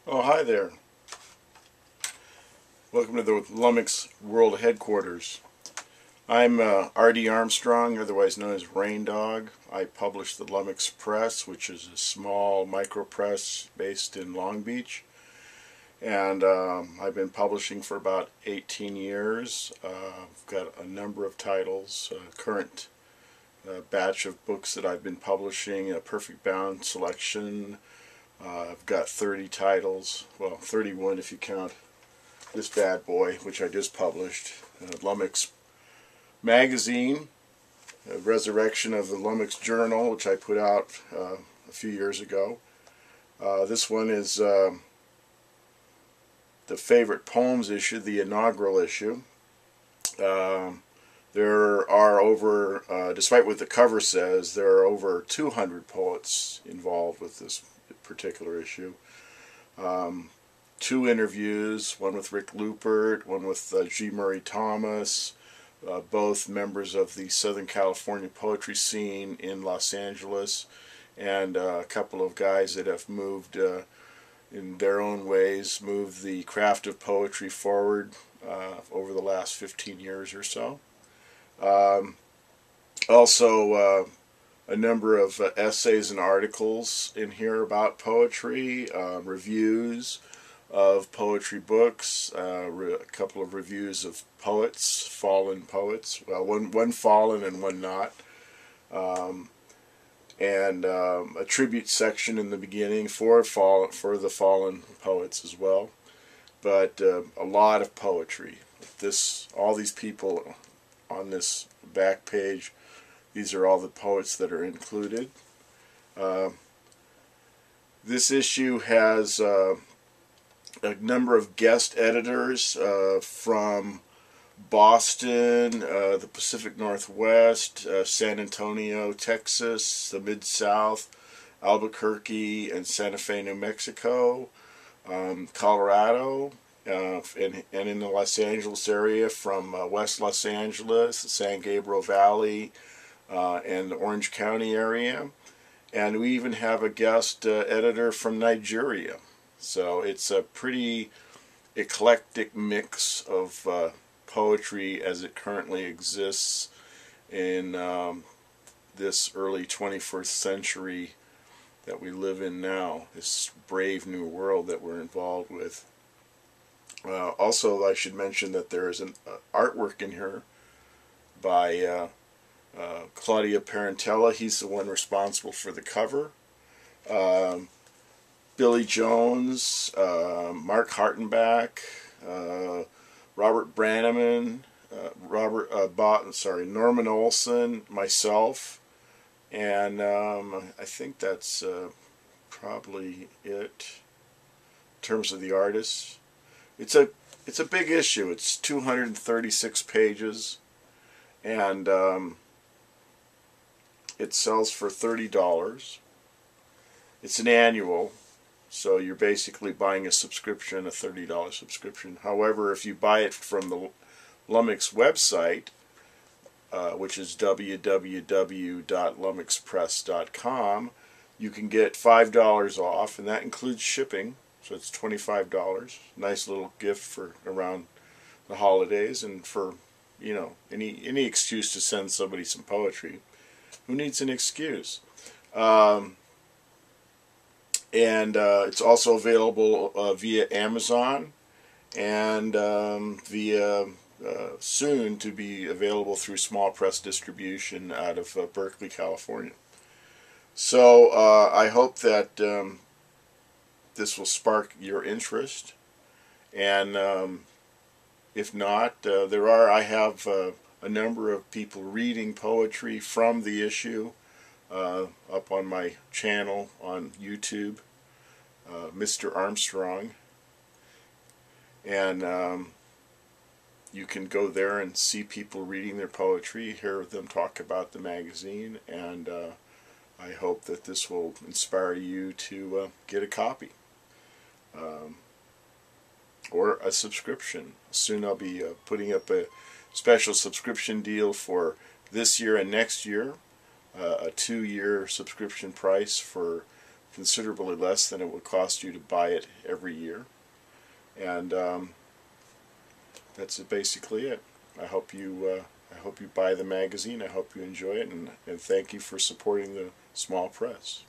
Oh, hi there. Welcome to the Lummox World Headquarters. I'm R.D. Armstrong, otherwise known as Rain Dog. I publish the Lummox Press, which is a small micro press based in Long Beach. And I've been publishing for about 18 years. I've got a number of titles, current batch of books that I've been publishing, a Perfect Bound selection. I've got 30 titles, well 31 if you count this bad boy, which I just published. Lummox Magazine, a resurrection of the Lummox Journal, which I put out a few years ago. This one is the favorite poems issue, the inaugural issue. There are over, despite what the cover says, there are over 200 poets involved with this particular issue. Two interviews, one with Rick Lupert, one with G. Murray Thomas, both members of the Southern California poetry scene in Los Angeles, and a couple of guys that have moved in their own ways, moved the craft of poetry forward over the last 15 years or so. Also, a number of essays and articles in here about poetry, reviews of poetry books, a couple of reviews of poets, fallen poets, well, one fallen and one not, and a tribute section in the beginning for the fallen poets as well. But a lot of poetry. All these people on this back page, these are all the poets that are included. This issue has a number of guest editors from Boston, the Pacific Northwest, San Antonio, Texas, the Mid-South, Albuquerque, and Santa Fe, New Mexico, Colorado, and in the Los Angeles area from West Los Angeles, the San Gabriel Valley, and the Orange County area. And we even have a guest editor from Nigeria. So it's a pretty eclectic mix of poetry as it currently exists in this early 21st century that we live in now, this brave new world that we're involved with. Also, I should mention that there is an artwork in here by Claudio Parentella. He's the one responsible for the cover. Billy Jones, Mark Hartenbach, Robert Branneman, Norman Olson, myself, and I think that's probably it in terms of the artists. It's a big issue. It's 236 pages, and it sells for $30. It's an annual, so you're basically buying a subscription, a $30 subscription. However, if you buy it from the Lummox website, which is www.lummoxpress.com, you can get $5 off, and that includes shipping, so it's $25. Nice little gift for around the holidays, and for, you know, any excuse to send somebody some poetry. Who needs an excuse? And it's also available via Amazon, and via soon to be available through small press distribution out of Berkeley, California. So I hope that this will spark your interest, and if not, I have a number of people reading poetry from the issue up on my channel on YouTube, Mr. Armstrong, and you can go there and see people reading their poetry, hear them talk about the magazine, and I hope that this will inspire you to get a copy or a subscription. Soon I'll be putting up a special subscription deal for this year and next year, a 2-year subscription price for considerably less than it would cost you to buy it every year. And that's basically it. I hope you buy the magazine. I hope you enjoy it, and thank you for supporting the small press.